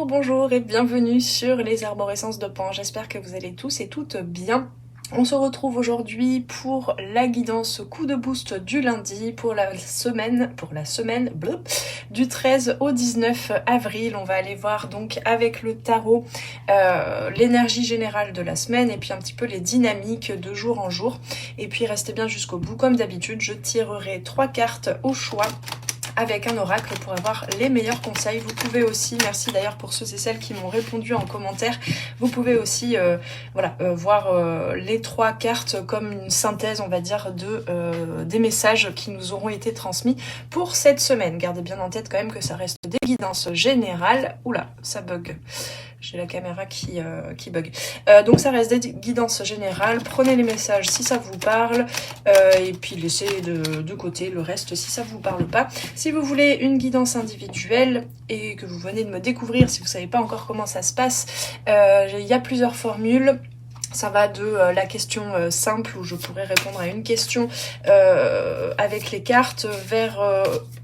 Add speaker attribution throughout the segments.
Speaker 1: Bonjour et bienvenue sur les arborescences de Pan. J'espère que vous allez tous et toutes bien. On se retrouve aujourd'hui pour la guidance coup de boost du lundi pour la semaine du 13 au 19 avril. On va aller voir donc avec le tarot l'énergie générale de la semaine et puis un petit peu les dynamiques de jour en jour. Et puis restez bien jusqu'au bout. Comme d'habitude, je tirerai 3 cartes au choix avec un oracle pour avoir les meilleurs conseils. Vous pouvez aussi, merci d'ailleurs pour ceux et celles qui m'ont répondu en commentaire, vous pouvez aussi voir les 3 cartes comme une synthèse, on va dire, des messages qui nous auront été transmis pour cette semaine. Gardez bien en tête quand même que ça reste des guidances générales. Oula, ça bug. J'ai la caméra qui bug. Donc ça reste des guidances générales. Prenez les messages si ça vous parle. Et puis laissez de côté le reste si ça vous parle pas. Si vous voulez une guidance individuelle et que vous venez de me découvrir, si vous savez pas encore comment ça se passe, il y a plusieurs formules. Ça va de la question simple où je pourrais répondre à une question avec les cartes vers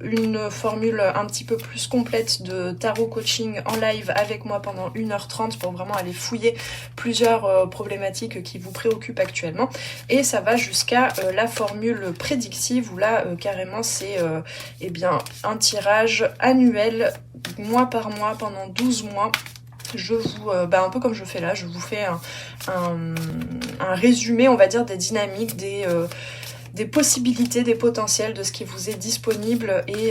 Speaker 1: une formule un petit peu plus complète de tarot coaching en live avec moi pendant 1h30 pour vraiment aller fouiller plusieurs problématiques qui vous préoccupent actuellement. Et ça va jusqu'à la formule prédictive où là carrément c'est un tirage annuel mois par mois pendant 12 mois. Je vous, un peu comme je fais là, je vous fais un résumé, on va dire, des dynamiques, des possibilités, des potentiels de ce qui vous est disponible et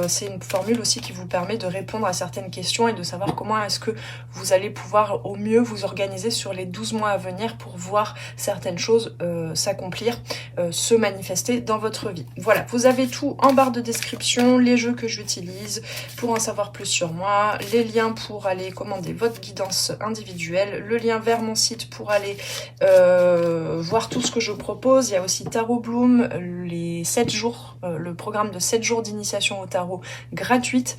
Speaker 1: c'est une formule aussi qui vous permet de répondre à certaines questions et de savoir comment est-ce que vous allez pouvoir au mieux vous organiser sur les 12 mois à venir pour voir certaines choses s'accomplir, se manifester dans votre vie. Voilà, vous avez tout en barre de description, les jeux que j'utilise pour en savoir plus sur moi, les liens pour aller commander votre guidance individuelle, le lien vers mon site pour aller voir tout ce que je propose. Il y a aussi Tarot Bloom, les 7 jours, le programme de 7 jours d'initiation au tarot gratuite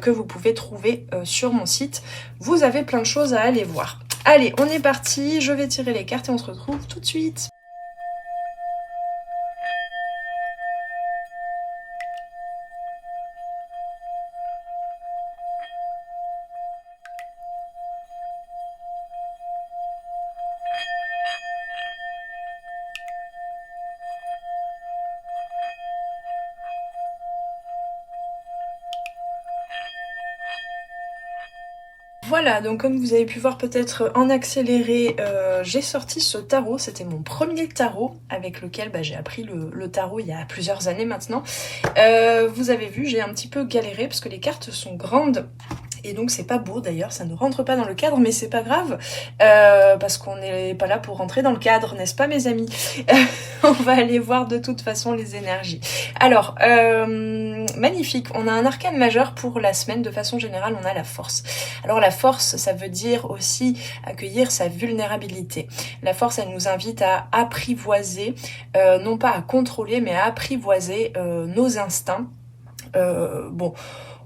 Speaker 1: que vous pouvez trouver sur mon site. Vous avez plein de choses à aller voir. Allez, on est parti, je vais tirer les cartes et on se retrouve tout de suite. Voilà, donc comme vous avez pu voir peut-être en accéléré, j'ai sorti ce tarot. C'était mon premier tarot avec lequel j'ai appris le tarot il y a plusieurs années maintenant. Vous avez vu, j'ai un petit peu galéré parce que les cartes sont grandes. Et donc c'est pas beau d'ailleurs, ça ne rentre pas dans le cadre, mais c'est pas grave, parce qu'on n'est pas là pour rentrer dans le cadre, n'est-ce pas mes amis? On va aller voir de toute façon les énergies. Alors, magnifique, on a un arcane majeur pour la semaine, de façon générale on a la force. Alors la force, ça veut dire aussi accueillir sa vulnérabilité. La force, elle nous invite à apprivoiser, non pas à contrôler, mais à apprivoiser nos instincts.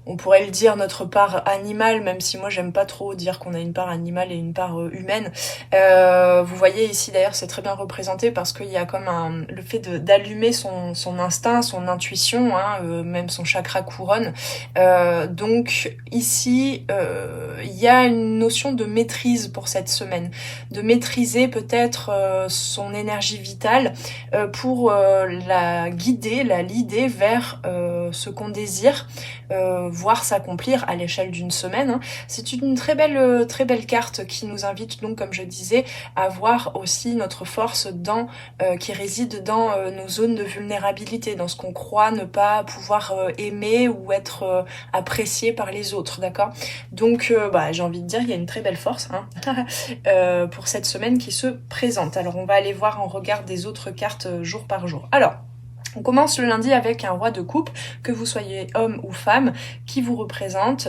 Speaker 1: On pourrait le dire notre part animale, même si moi j'aime pas trop dire qu'on a une part animale et une part humaine. Vous voyez ici d'ailleurs c'est très bien représenté parce qu'il y a comme le fait d'allumer son instinct, son intuition, même son chakra couronne. Donc ici il y a une notion de maîtrise pour cette semaine, de maîtriser peut-être son énergie vitale pour la guider, la leader vers ce qu'on désire voir s'accomplir à l'échelle d'une semaine. C'est une très belle carte qui nous invite donc, comme je disais, à voir aussi notre force qui réside dans nos zones de vulnérabilité, dans ce qu'on croit ne pas pouvoir aimer ou être apprécié par les autres, d'accord? Donc j'ai envie de dire, il y a une très belle force pour cette semaine qui se présente. Alors on va aller voir en regard des autres cartes jour par jour. Alors, on commence le lundi avec un roi de coupe, que vous soyez homme ou femme, qui vous représente.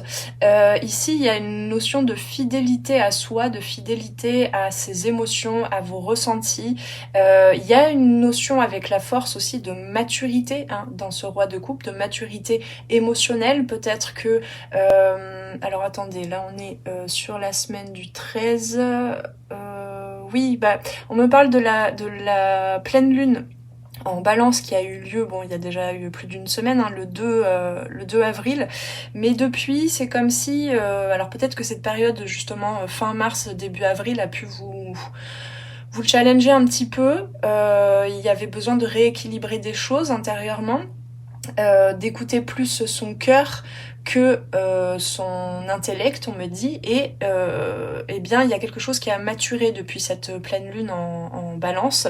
Speaker 1: Ici, il y a une notion de fidélité à soi, de fidélité à ses émotions, à vos ressentis. Il y a une notion avec la force aussi de maturité dans ce roi de coupe, de maturité émotionnelle. Peut-être que... alors attendez, là on est sur la semaine du 13. Oui, on me parle de la pleine lune en Balance qui a eu lieu, bon il y a déjà eu plus d'une semaine, hein, le 2 avril, mais depuis c'est comme si, alors peut-être que cette période justement fin mars, début avril a pu vous le challenger un petit peu, il y avait besoin de rééquilibrer des choses intérieurement, d'écouter plus son cœur que son intellect, on me dit, et eh bien il y a quelque chose qui a maturé depuis cette pleine lune en Balance,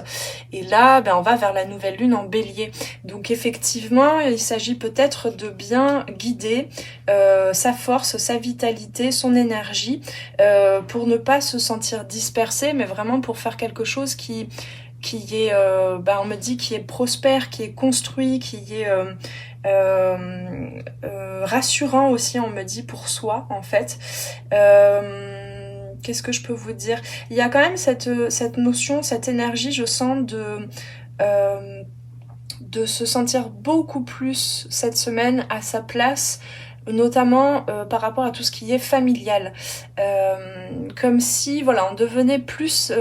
Speaker 1: et là ben, on va vers la nouvelle lune en Bélier. Donc effectivement il s'agit peut-être de bien guider sa force, sa vitalité, son énergie, pour ne pas se sentir dispersé, mais vraiment pour faire quelque chose qui est, on me dit, qui est prospère, qui est construit, qui est rassurant aussi, on me dit, pour soi, en fait. Qu'est-ce que je peux vous dire? Il y a quand même cette notion, cette énergie, je sens, de se sentir beaucoup plus cette semaine à sa place, notamment par rapport à tout ce qui est familial, comme si voilà on devenait plus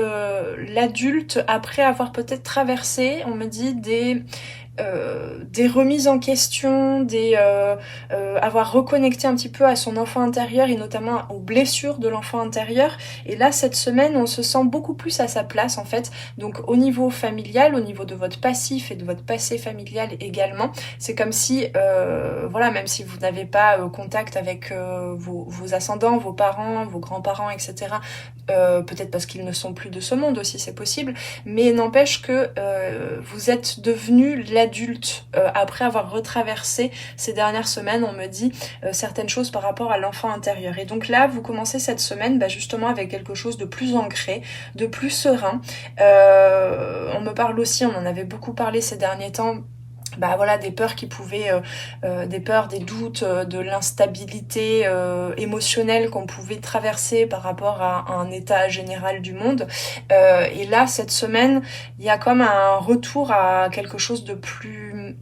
Speaker 1: l'adulte après avoir peut-être traversé, on me dit, des remises en question, avoir reconnecté un petit peu à son enfant intérieur et notamment aux blessures de l'enfant intérieur. Et là, cette semaine, on se sent beaucoup plus à sa place en fait. Donc au niveau familial, au niveau de votre passif et de votre passé familial également, c'est comme si, voilà, même si vous n'avez pas contact avec vos ascendants, vos parents, vos grands-parents, etc., peut-être parce qu'ils ne sont plus de ce monde aussi, c'est possible, mais n'empêche que vous êtes devenu l'adulte après avoir retraversé ces dernières semaines, on me dit, certaines choses par rapport à l'enfant intérieur. Et donc là, vous commencez cette semaine justement avec quelque chose de plus ancré, de plus serein. On me parle aussi, on en avait beaucoup parlé ces derniers temps, voilà, des peurs qui pouvaient, des peurs, des doutes, de l'instabilité émotionnelle qu'on pouvait traverser par rapport à un état général du monde. Et là, cette semaine, il y a comme un retour à quelque chose de plus...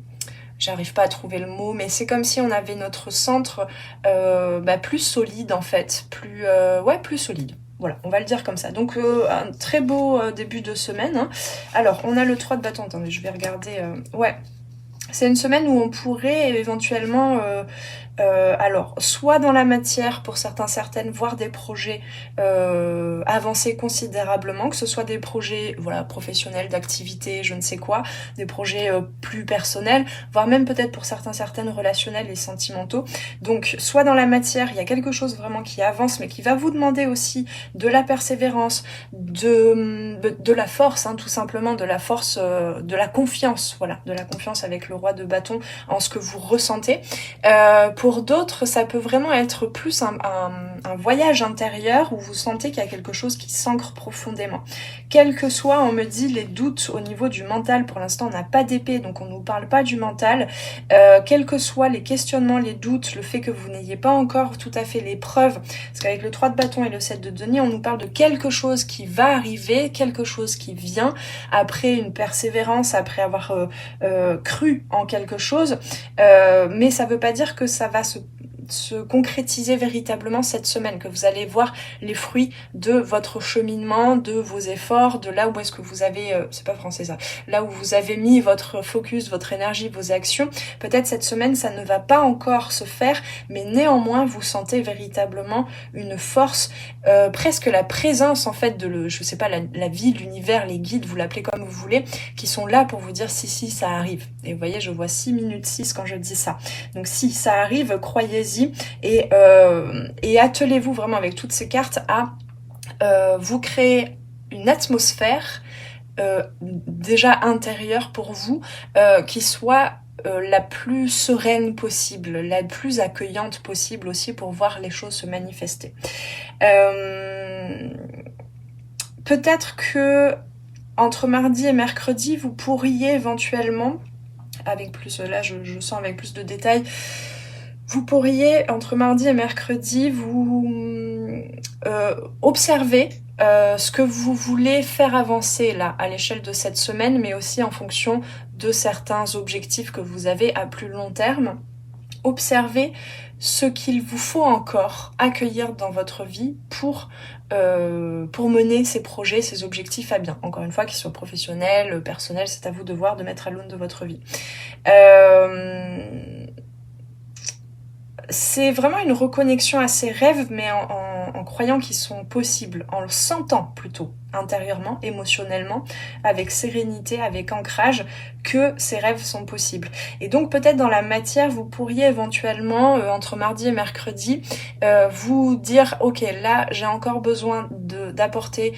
Speaker 1: J'arrive pas à trouver le mot, mais c'est comme si on avait notre centre plus solide en fait, plus solide. Voilà, on va le dire comme ça. Donc un très beau début de semaine, hein. Alors, on a le 3 de bâton. Attendez, je vais regarder. Ouais. C'est une semaine où on pourrait éventuellement, alors, soit dans la matière pour certaines, voir des projets avancer considérablement, que ce soit des projets voilà, professionnels, d'activité, je ne sais quoi, des projets plus personnels, voire même peut-être pour certaines relationnels et sentimentaux. Donc, soit dans la matière, il y a quelque chose vraiment qui avance, mais qui va vous demander aussi de la persévérance, de la force, hein, tout simplement, de la force, de la confiance, voilà, de la confiance avec le roi de bâton en ce que vous ressentez. Pour d'autres, ça peut vraiment être plus un voyage intérieur où vous sentez qu'il y a quelque chose qui s'ancre profondément. Quel que soit, on me dit, les doutes au niveau du mental, pour l'instant on n'a pas d'épée, donc on ne nous parle pas du mental, quels que soient les questionnements, les doutes, le fait que vous n'ayez pas encore tout à fait les preuves, parce qu'avec le 3 de bâton et le 7 de denier, on nous parle de quelque chose qui va arriver, quelque chose qui vient, après une persévérance, après avoir cru en quelque chose, mais ça veut pas dire que ça va se concrétiser véritablement cette semaine, que vous allez voir les fruits de votre cheminement, de vos efforts, de là où est-ce que vous avez, c'est pas français ça, là où vous avez mis votre focus, votre énergie, vos actions. Peut-être cette semaine ça ne va pas encore se faire, mais néanmoins vous sentez véritablement une force, presque la présence en fait je sais pas, la vie, l'univers, les guides, vous l'appelez comme vous voulez, qui sont là pour vous dire si ça arrive. Et vous voyez, je vois 6 minutes 6 quand je dis ça. Donc si ça arrive, croyez-y, et attelez-vous vraiment avec toutes ces cartes à vous créer une atmosphère déjà intérieure pour vous, qui soit la plus sereine possible, la plus accueillante possible aussi pour voir les choses se manifester. Peut-être que entre mardi et mercredi, vous pourriez éventuellement, avec plus, là je sens avec plus de détails, vous pourriez, entre mardi et mercredi, vous observer ce que vous voulez faire avancer là à l'échelle de cette semaine, mais aussi en fonction de certains objectifs que vous avez à plus long terme. Observez ce qu'il vous faut encore accueillir dans votre vie pour mener ces projets, ces objectifs à bien. Encore une fois, qu'ils soient professionnels, personnels, c'est à vous de voir, de mettre à l'aune de votre vie. C'est vraiment une reconnexion à ses rêves, mais en croyant qu'ils sont possibles, en le sentant plutôt intérieurement, émotionnellement, avec sérénité, avec ancrage, que ces rêves sont possibles. Et donc peut-être dans la matière, vous pourriez éventuellement, entre mardi et mercredi, vous dire, ok, là j'ai encore besoin d'apporter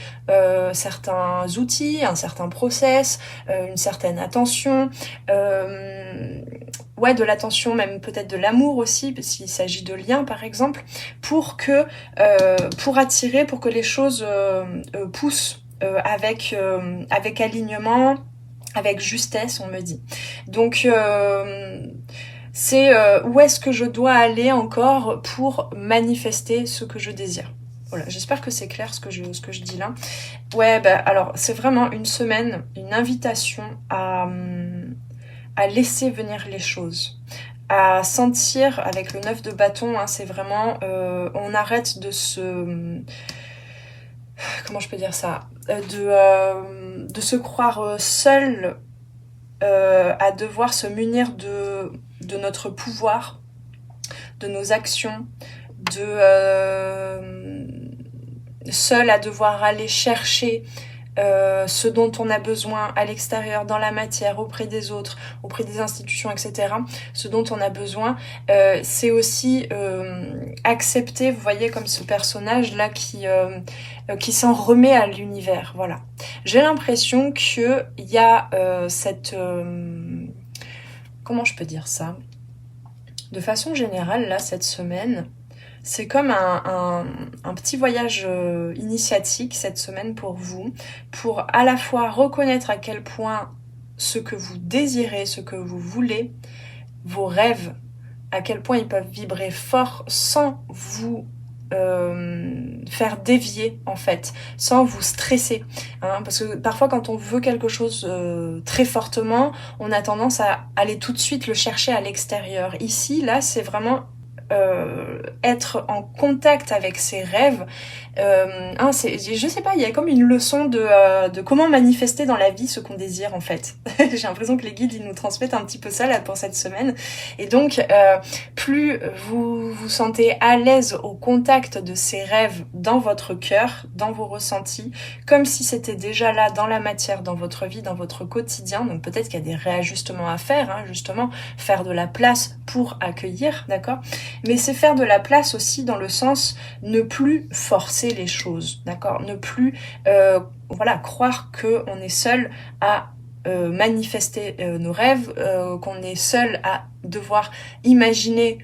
Speaker 1: certains outils, un certain process, une certaine attention, ouais, de l'attention, même peut-être de l'amour aussi, s'il s'agit de liens par exemple, pour attirer, pour que les choses poussent avec alignement, avec justesse, on me dit. Donc c'est où est-ce que je dois aller encore pour manifester ce que je désire. Voilà, j'espère que c'est clair ce que je dis là. Ouais, alors c'est vraiment une semaine, une invitation à laisser venir les choses, à sentir avec le 9 de bâton, hein, c'est vraiment, on arrête de se... Comment je peux dire ça, de se croire seul, à devoir se munir de notre pouvoir, de nos actions, seul à devoir aller chercher ce dont on a besoin à l'extérieur, dans la matière, auprès des autres, auprès des institutions, etc. Ce dont on a besoin, c'est aussi accepter, vous voyez, comme ce personnage-là qui s'en remet à l'univers. Voilà. J'ai l'impression qu'il y a cette... comment je peux dire ça ? De façon générale, là, cette semaine... C'est comme un petit voyage initiatique cette semaine pour vous, pour à la fois reconnaître à quel point ce que vous désirez, ce que vous voulez, vos rêves, à quel point ils peuvent vibrer fort sans vous faire dévier en fait, sans vous stresser, hein, parce que parfois quand on veut quelque chose très fortement, on a tendance à aller tout de suite le chercher à l'extérieur. Ici, là, c'est vraiment... être en contact avec ses rêves, je sais pas, il y a comme une leçon de comment manifester dans la vie ce qu'on désire en fait. J'ai l'impression que les guides ils nous transmettent un petit peu ça là pour cette semaine, et donc plus vous vous sentez à l'aise au contact de ces rêves dans votre cœur, dans vos ressentis, comme si c'était déjà là dans la matière, dans votre vie, dans votre quotidien, donc peut-être qu'il y a des réajustements à faire, hein, justement, faire de la place pour accueillir, d'accord ? Mais c'est faire de la place aussi dans le sens ne plus forcer les choses, d'accord ? Ne plus croire qu'on est seul à manifester nos rêves, qu'on est seul à devoir imaginer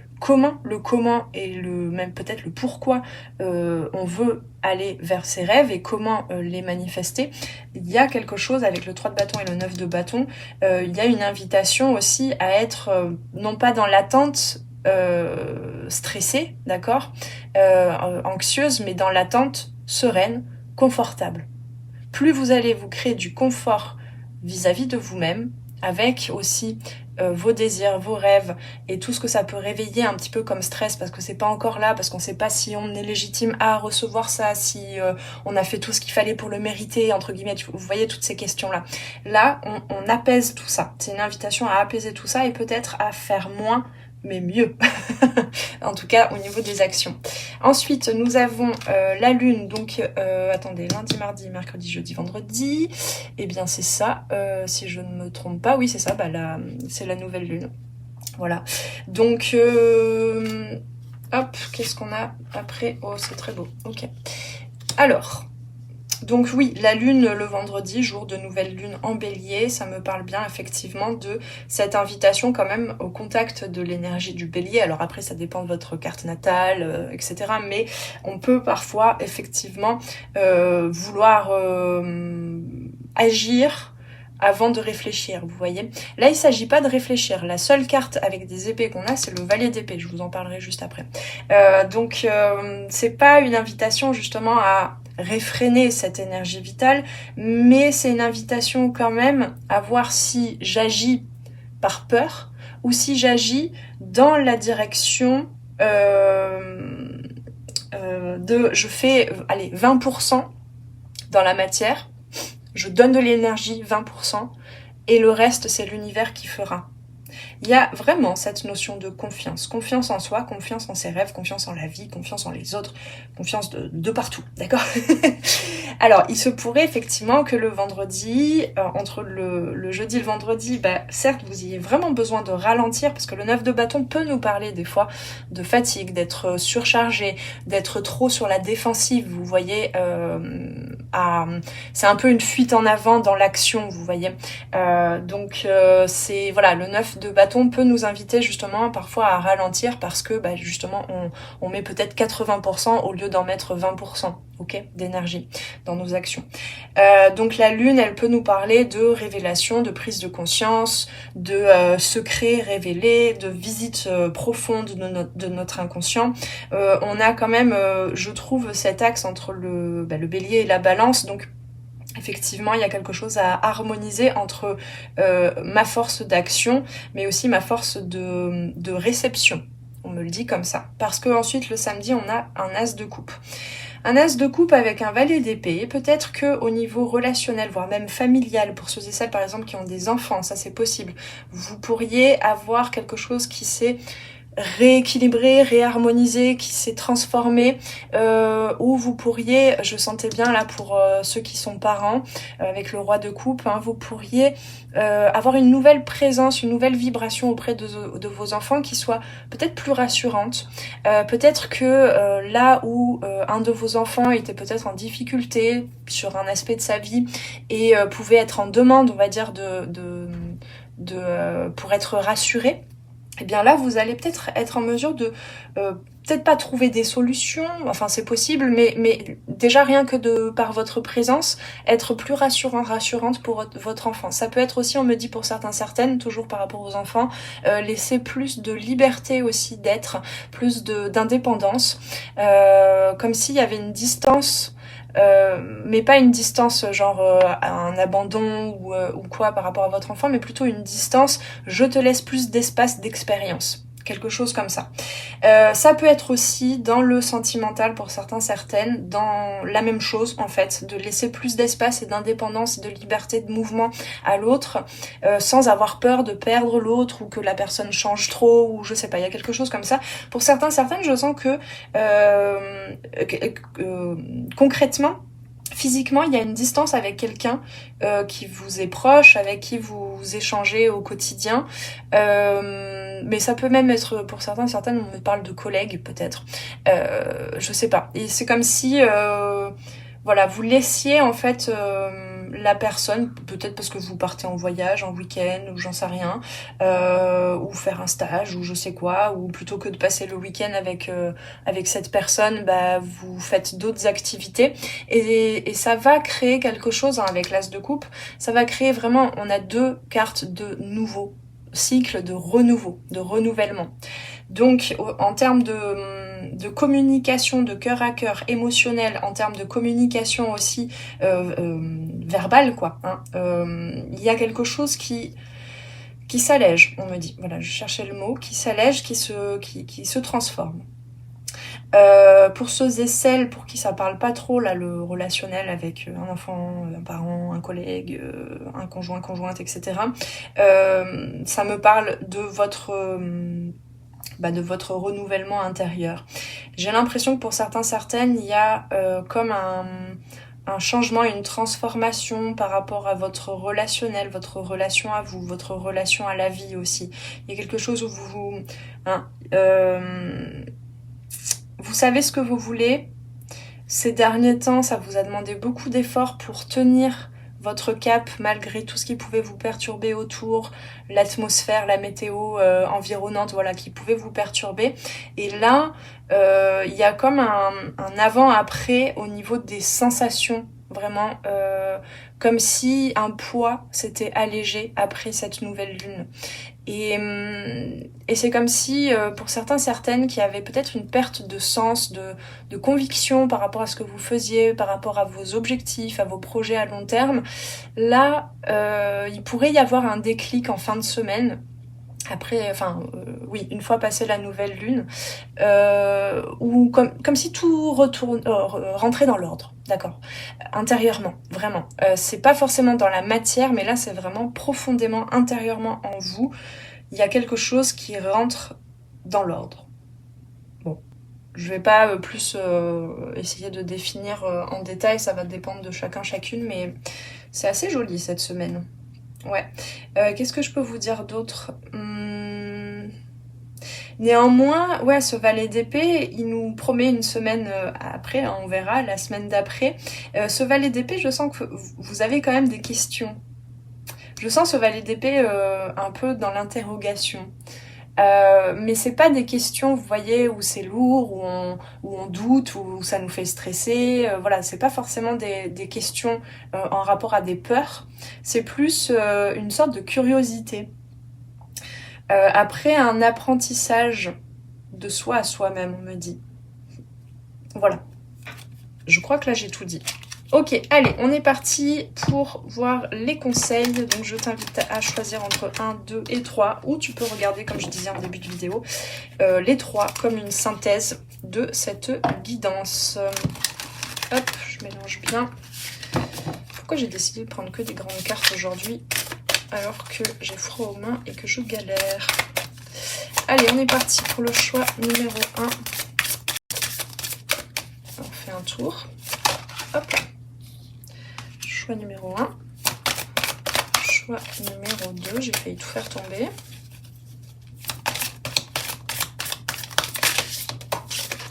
Speaker 1: le comment et même peut-être le pourquoi on veut aller vers ses rêves et comment les manifester. Il y a quelque chose avec le 3 de bâton et le 9 de bâton, il y a une invitation aussi à être non pas dans l'attente stressée, d'accord, anxieuse, mais dans l'attente sereine, confortable. Plus vous allez vous créer du confort vis-à-vis de vous-même, avec aussi vos désirs, vos rêves et tout ce que ça peut réveiller un petit peu comme stress, parce que c'est pas encore là, parce qu'on sait pas si on est légitime à recevoir ça, si on a fait tout ce qu'il fallait pour le mériter, entre guillemets, vous voyez toutes ces questions-là. Là, on apaise tout ça. C'est une invitation à apaiser tout ça et peut-être à faire moins mais mieux, en tout cas au niveau des actions. Ensuite, nous avons la lune, donc attendez, lundi, mardi, mercredi, jeudi, vendredi, et bien c'est ça, si je ne me trompe pas, oui c'est ça, c'est la nouvelle lune, voilà. Donc, hop, qu'est-ce qu'on a après ? Oh, c'est très beau, ok. Alors... Donc oui, la lune le vendredi, jour de nouvelle lune en bélier, ça me parle bien effectivement de cette invitation quand même au contact de l'énergie du bélier. Alors après ça dépend de votre carte natale, etc. Mais on peut parfois effectivement vouloir agir avant de réfléchir, vous voyez. Là, il s'agit pas de réfléchir. La seule carte avec des épées qu'on a, c'est le valet d'épée. Je vous en parlerai juste après. Donc, c'est pas une invitation justement à réfréner cette énergie vitale, mais c'est une invitation quand même à voir si j'agis par peur ou si j'agis dans la direction je fais 20% dans la matière, je donne de l'énergie 20%, et le reste c'est l'univers qui fera. Il y a vraiment cette notion de confiance en soi, confiance en ses rêves, confiance en la vie, confiance en les autres, confiance de partout, d'accord? Alors, il se pourrait effectivement que le vendredi, entre le jeudi et le vendredi, certes, vous ayez vraiment besoin de ralentir, parce que le 9 de bâton peut nous parler des fois de fatigue, d'être surchargé, d'être trop sur la défensive, vous voyez, c'est un peu une fuite en avant dans l'action, vous voyez. C'est voilà, le 9 de bâton peut nous inviter justement parfois à ralentir parce que justement on met peut-être 80% au lieu d'en mettre 20%, ok, d'énergie dans nos actions. Donc la lune, elle peut nous parler de révélation, de prise de conscience, de secrets révélés, de visite profonde de notre inconscient. On a quand même, je trouve, cet axe entre le bélier et la balance, donc effectivement, il y a quelque chose à harmoniser entre ma force d'action, mais aussi ma force de réception. On me le dit comme ça. Parce que ensuite, le samedi, on a un as de coupe. Un as de coupe avec un valet d'épée, peut-être que au niveau relationnel, voire même familial, pour ceux et celles par exemple qui ont des enfants, ça c'est possible, vous pourriez avoir quelque chose qui s'est rééquilibré, réharmonisé, qui s'est transformé, où vous pourriez, je sentais bien là pour ceux qui sont parents, avec le roi de coupe, vous pourriez avoir une nouvelle présence, une nouvelle vibration auprès de vos enfants qui soit peut-être plus rassurante. Peut-être que là où un de vos enfants était peut-être en difficulté sur un aspect de sa vie et pouvait être en demande, on va dire, pour être rassuré, et bien là, vous allez peut-être être en mesure de, peut-être pas trouver des solutions, enfin c'est possible, mais déjà rien que par votre présence, être plus rassurante pour votre enfant. Ça peut être aussi, on me dit pour certaines, toujours par rapport aux enfants, laisser plus de liberté aussi d'être, plus d'indépendance, comme s'il y avait une distance, mais pas une distance genre un abandon ou quoi par rapport à votre enfant, mais plutôt une distance, je te laisse plus d'espace d'expérience. Quelque chose comme ça. Ça peut être aussi dans le sentimental pour certaines, dans la même chose en fait, de laisser plus d'espace et d'indépendance et de liberté de mouvement à l'autre, sans avoir peur de perdre l'autre ou que la personne change trop ou je sais pas, il y a quelque chose comme ça. Pour certaines, je sens que concrètement, physiquement, il y a une distance avec quelqu'un qui vous est proche, avec qui vous échangez au quotidien. Mais ça peut même être, pour certaines, on me parle de collègues peut-être. Je sais pas. Et c'est comme si, voilà, vous laissiez en fait la personne, peut-être parce que vous partez en voyage, en week-end, ou j'en sais rien, ou faire un stage, ou je sais quoi, ou plutôt que de passer le week-end avec cette personne, vous faites d'autres activités, et ça va créer quelque chose avec l'as de coupe, ça va créer vraiment, on a 2 cartes de nouveau cycle, de renouveau, de renouvellement. Donc en termes de communication, de cœur à cœur, émotionnel, en termes de communication aussi verbale, quoi. Il y a quelque chose qui s'allège, on me dit. Voilà, je cherchais le mot, qui s'allège, qui se transforme. Pour ceux et celles pour qui ça parle pas trop, là, le relationnel avec un enfant, un parent, un collègue, un conjoint, conjointe, etc. Ça me parle de votre renouvellement intérieur. J'ai l'impression que pour certaines, il y a comme un changement, une transformation par rapport à votre relationnel, votre relation à vous, votre relation à la vie aussi. Il y a quelque chose où vous savez ce que vous voulez. Ces derniers temps, ça vous a demandé beaucoup d'efforts pour tenir votre cap malgré tout ce qui pouvait vous perturber autour, l'atmosphère, la météo environnante, voilà, qui pouvait vous perturber. Et là, il y a comme un avant-après au niveau des sensations, vraiment, comme si un poids s'était allégé après cette nouvelle lune. Et c'est comme si, pour certaines qui avaient peut-être une perte de sens, de conviction par rapport à ce que vous faisiez, par rapport à vos objectifs, à vos projets à long terme, là, il pourrait y avoir un déclic en fin de semaine Après, enfin, oui, une fois passée la nouvelle lune, ou comme si tout rentrait dans l'ordre, d'accord, intérieurement, vraiment. C'est pas forcément dans la matière, mais là c'est vraiment profondément intérieurement en vous. Il y a quelque chose qui rentre dans l'ordre. Bon, je vais pas plus essayer de définir en détail, ça va dépendre de chacun, chacune, mais c'est assez joli cette semaine. Ouais. Qu'est-ce que je peux vous dire d'autre? Néanmoins, ouais, ce valet d'épée, il nous promet une semaine après, hein, on verra, la semaine d'après. Ce valet d'épée, je sens que vous avez quand même des questions. Je sens ce valet d'épée un peu dans l'interrogation. Mais c'est pas des questions, vous voyez, où c'est lourd, où on doute, où ça nous fait stresser. Voilà, c'est pas forcément des questions en rapport à des peurs. C'est plus une sorte de curiosité. Après un apprentissage de soi à soi-même, on me dit. Voilà. Je crois que là j'ai tout dit. Ok, allez, on est parti pour voir les conseils. Donc je t'invite à choisir entre 1, 2 et 3, ou tu peux regarder, comme je disais en début de vidéo, les 3 comme une synthèse de cette guidance. Hop, je mélange bien. Pourquoi j'ai décidé de prendre que des grandes cartes aujourd'hui alors que j'ai froid aux mains et que je galère? Allez, on est parti pour le choix numéro 1. On fait un tour. Hop. Choix numéro 1. Choix numéro 2. J'ai failli tout faire tomber.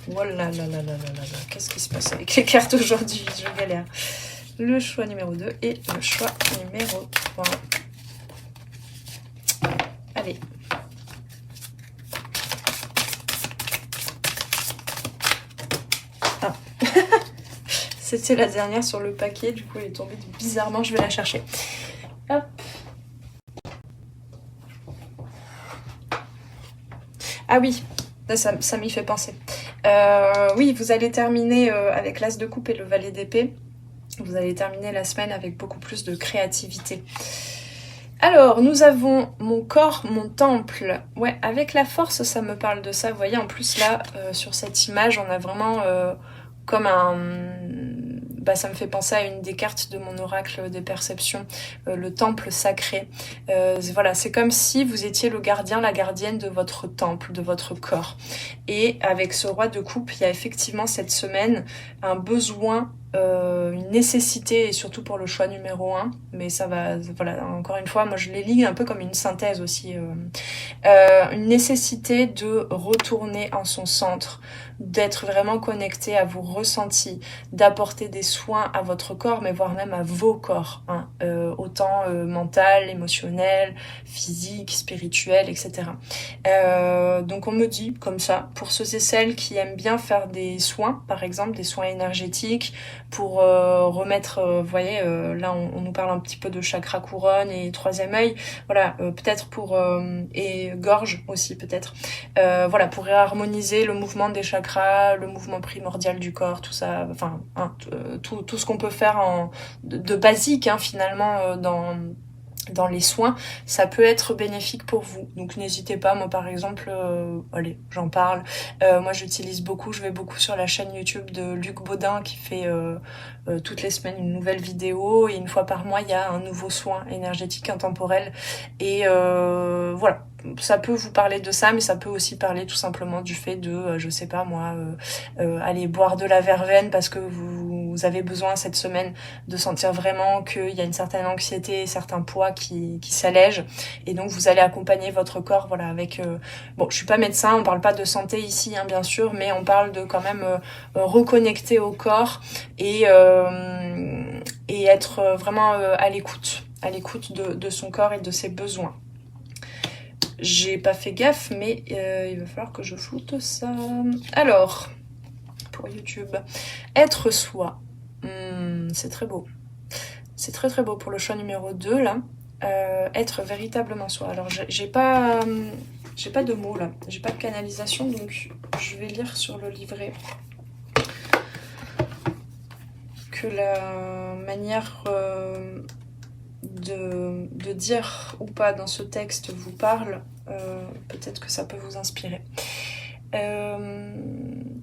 Speaker 1: Voilà, là, là, là, là, là, là. Qu'est-ce qui se passe avec les cartes aujourd'hui? Je galère. Le choix numéro 2 et le choix numéro 3. Allez. Ah. C'était la dernière sur le paquet, du coup elle est tombée bizarrement, je vais la chercher. Hop. Ah oui, ça m'y fait penser. Oui, vous allez terminer avec l'As de coupe et le Valet d'épée. Vous allez terminer la semaine avec beaucoup plus de créativité. Alors, nous avons mon corps, mon temple. Ouais, avec la force, ça me parle de ça. Vous voyez, en plus là, sur cette image, on a vraiment comme un... Bah, ça me fait penser à une des cartes de mon oracle des perceptions, le temple sacré. Voilà, c'est comme si vous étiez le gardien, la gardienne de votre temple, de votre corps. Et avec ce roi de coupe, il y a effectivement cette semaine un besoin, une nécessité, et surtout pour le choix numéro 1, mais ça va, voilà, encore une fois, moi je les lis un peu comme une synthèse aussi, une nécessité de retourner en son centre, d'être vraiment connecté à vos ressentis, d'apporter des soins à votre corps, mais voire même à vos corps, hein, autant mental, émotionnel, physique, spirituel, etc. Donc on me dit comme ça, pour ceux et celles qui aiment bien faire des soins, par exemple des soins énergétiques, pour remettre, vous voyez, là on nous parle un petit peu de chakra couronne et troisième œil, voilà, peut-être pour, et gorge aussi peut-être, voilà, pour réharmoniser le mouvement des chakras, le mouvement primordial du corps, tout ça, enfin, hein, tout ce qu'on peut faire de basique, hein, finalement, dans les soins, ça peut être bénéfique pour vous. Donc n'hésitez pas, moi par exemple, allez, j'en parle. Moi j'utilise beaucoup, je vais beaucoup sur la chaîne YouTube de Luc Baudin qui fait toutes les semaines une nouvelle vidéo, et une fois par mois il y a un nouveau soin énergétique intemporel. Et voilà, ça peut vous parler de ça, mais ça peut aussi parler tout simplement du fait de, je sais pas moi, aller boire de la verveine parce que vous avez besoin cette semaine de sentir vraiment qu'il y a une certaine anxiété, certains poids qui s'allègent, et donc vous allez accompagner votre corps, voilà, avec bon, je suis pas médecin, on parle pas de santé ici, hein, bien sûr, mais on parle de quand même reconnecter au corps et être vraiment à l'écoute de son corps et de ses besoins. J'ai pas fait gaffe, mais il va falloir que je floute ça. Alors, pour YouTube, être soi. C'est très beau. C'est très très beau pour le choix numéro 2 là. Être véritablement soi. Alors j'ai pas de mots là, j'ai pas de canalisation, donc je vais lire sur le livret que la manière de dire ou pas dans ce texte vous parle, peut-être que ça peut vous inspirer.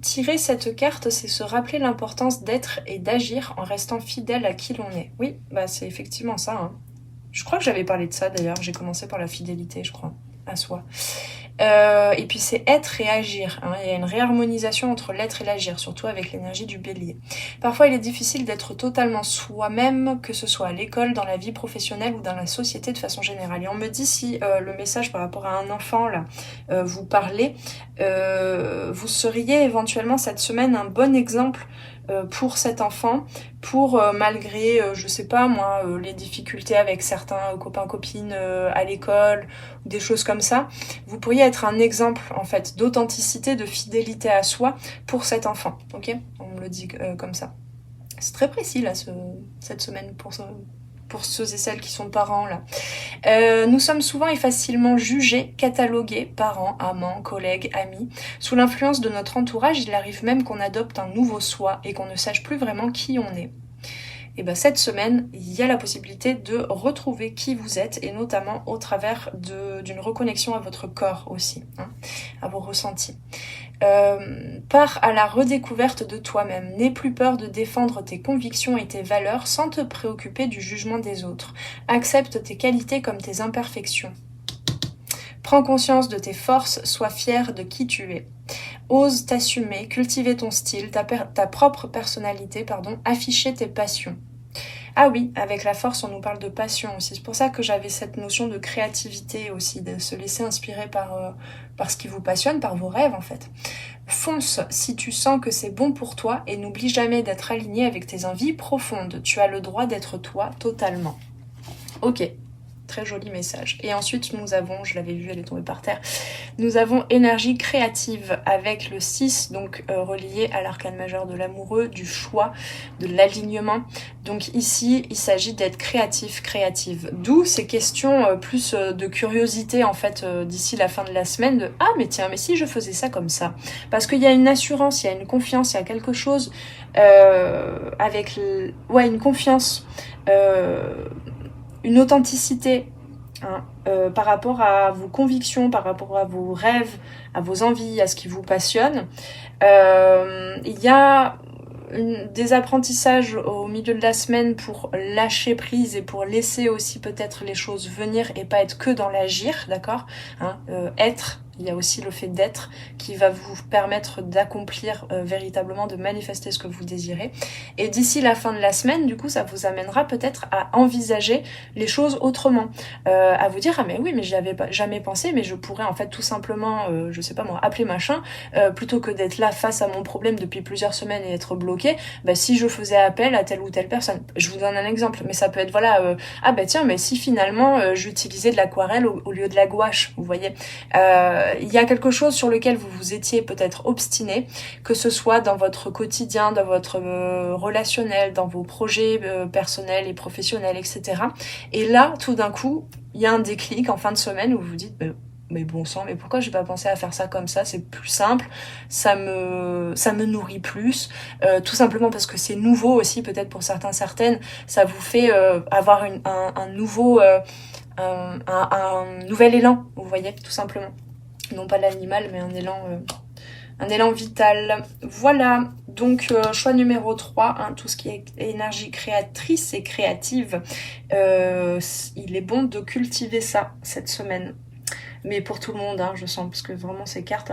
Speaker 1: Tirer cette carte, c'est se rappeler l'importance d'être et d'agir en restant fidèle à qui l'on est. Oui, bah c'est effectivement ça. Hein. Je crois que j'avais parlé de ça d'ailleurs, j'ai commencé par la fidélité, je crois, à soi. Et puis c'est être et agir. Hein. Il y a une réharmonisation entre l'être et l'agir, surtout avec l'énergie du bélier. Parfois il est difficile d'être totalement soi-même, que ce soit à l'école, dans la vie professionnelle ou dans la société de façon générale. Et on me dit si le message par rapport à un enfant là vous parlez, vous seriez éventuellement cette semaine un bon exemple pour cet enfant, pour malgré, je sais pas moi, les difficultés avec certains copains-copines à l'école, des choses comme ça, vous pourriez être un exemple en fait d'authenticité, de fidélité à soi pour cet enfant, ok? On me le dit comme ça. C'est très précis là cette semaine pour ceux et celles qui sont parents là. Nous sommes souvent et facilement jugés, catalogués, parents, amants, collègues, amis. Sous l'influence de notre entourage, il arrive même qu'on adopte un nouveau soi et qu'on ne sache plus vraiment qui on est. Et ben cette semaine, il y a la possibilité de retrouver qui vous êtes, et notamment au travers d'une reconnexion à votre corps aussi, hein, à vos ressentis. Pars à la redécouverte de toi-même. N'aie plus peur de défendre tes convictions et tes valeurs sans te préoccuper du jugement des autres. Accepte tes qualités comme tes imperfections. Prends conscience de tes forces, sois fier de qui tu es. Ose t'assumer, cultiver ton style, ta propre personnalité, afficher tes passions. Ah oui, avec la force, on nous parle de passion aussi. C'est pour ça que j'avais cette notion de créativité aussi, de se laisser inspirer par ce qui vous passionne, par vos rêves en fait. Fonce si tu sens que c'est bon pour toi et n'oublie jamais d'être aligné avec tes envies profondes. Tu as le droit d'être toi totalement. Ok. Très joli message. Et ensuite, nous avons, je l'avais vu, elle est tombée par terre, nous avons énergie créative avec le 6, donc relié à l'arcane majeur de l'amoureux, du choix, de l'alignement. Donc ici, il s'agit d'être créatif, créative. D'où ces questions plus de curiosité, en fait, d'ici la fin de la semaine, de « Ah, mais tiens, mais si je faisais ça comme ça ?» Parce qu'il y a une assurance, il y a une confiance, il y a quelque chose avec... Ouais, une confiance... une authenticité hein, par rapport à vos convictions, par rapport à vos rêves, à vos envies, à ce qui vous passionne. Il y a des apprentissages au milieu de la semaine pour lâcher prise et pour laisser aussi peut-être les choses venir et pas être que dans l'agir, d'accord hein, être. Il y a aussi le fait d'être qui va vous permettre d'accomplir véritablement, de manifester ce que vous désirez. Et d'ici la fin de la semaine, du coup, ça vous amènera peut-être à envisager les choses autrement. À vous dire, ah mais oui, mais j'y avais jamais pensé, mais je pourrais en fait tout simplement, je sais pas moi, appeler machin, plutôt que d'être là face à mon problème depuis plusieurs semaines et être bloqué, bah si je faisais appel à telle ou telle personne. Je vous donne un exemple, mais ça peut être, voilà, ah bah tiens, mais si finalement j'utilisais de l'aquarelle au lieu de la gouache, vous voyez. Il y a quelque chose sur lequel vous vous étiez peut-être obstiné, que ce soit dans votre quotidien, dans votre relationnel, dans vos projets personnels et professionnels, etc. Et là, tout d'un coup, il y a un déclic en fin de semaine où vous vous dites mais bon sang, mais pourquoi j'ai pas pensé à faire ça comme ça? C'est plus simple, ça me nourrit plus, tout simplement parce que c'est nouveau aussi, peut-être pour certains, certaines, ça vous fait avoir un nouveau... un nouvel élan, vous voyez, tout simplement. Non pas l'animal, mais un élan vital. Voilà, donc choix numéro 3, hein, tout ce qui est énergie créatrice et créative. Il est bon de cultiver ça cette semaine. Mais pour tout le monde, hein, je sens, parce que vraiment ces cartes,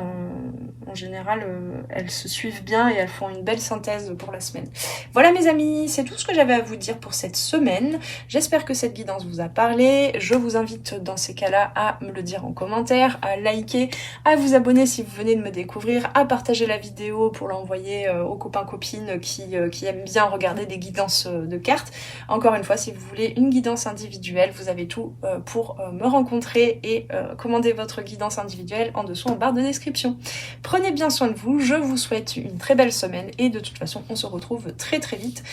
Speaker 1: en général, elles se suivent bien et elles font une belle synthèse pour la semaine. Voilà mes amis, c'est tout ce que j'avais à vous dire pour cette semaine. J'espère que cette guidance vous a parlé. Je vous invite dans ces cas-là à me le dire en commentaire, à liker, à vous abonner si vous venez de me découvrir, à partager la vidéo pour l'envoyer aux copains-copines qui aiment bien regarder des guidances de cartes. Encore une fois, si vous voulez une guidance individuelle, vous avez tout pour me rencontrer et commander votre guidance individuelle en dessous en barre de description. Prenez bien soin de vous, je vous souhaite une très belle semaine et de toute façon on se retrouve très très vite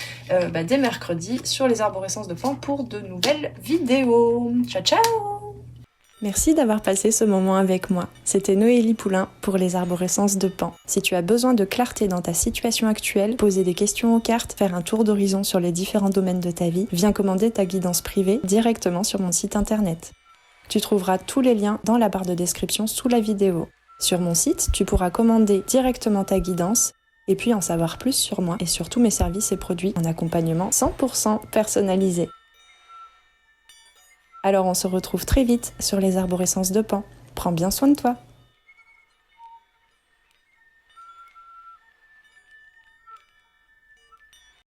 Speaker 1: dès mercredi sur les arborescences de Pan pour de nouvelles vidéos. Ciao ciao! Merci d'avoir passé ce moment avec moi. C'était Noélie Poulain pour les arborescences de Pan. Si tu as besoin de clarté dans ta situation actuelle, poser des questions aux cartes, faire un tour d'horizon sur les différents domaines de ta vie, viens commander ta guidance privée directement sur mon site internet. Tu trouveras tous les liens dans la barre de description sous la vidéo. Sur mon site, tu pourras commander directement ta guidance et puis en savoir plus sur moi et sur tous mes services et produits en accompagnement 100% personnalisé. Alors on se retrouve très vite sur les arborescences de Pan. Prends bien soin de toi.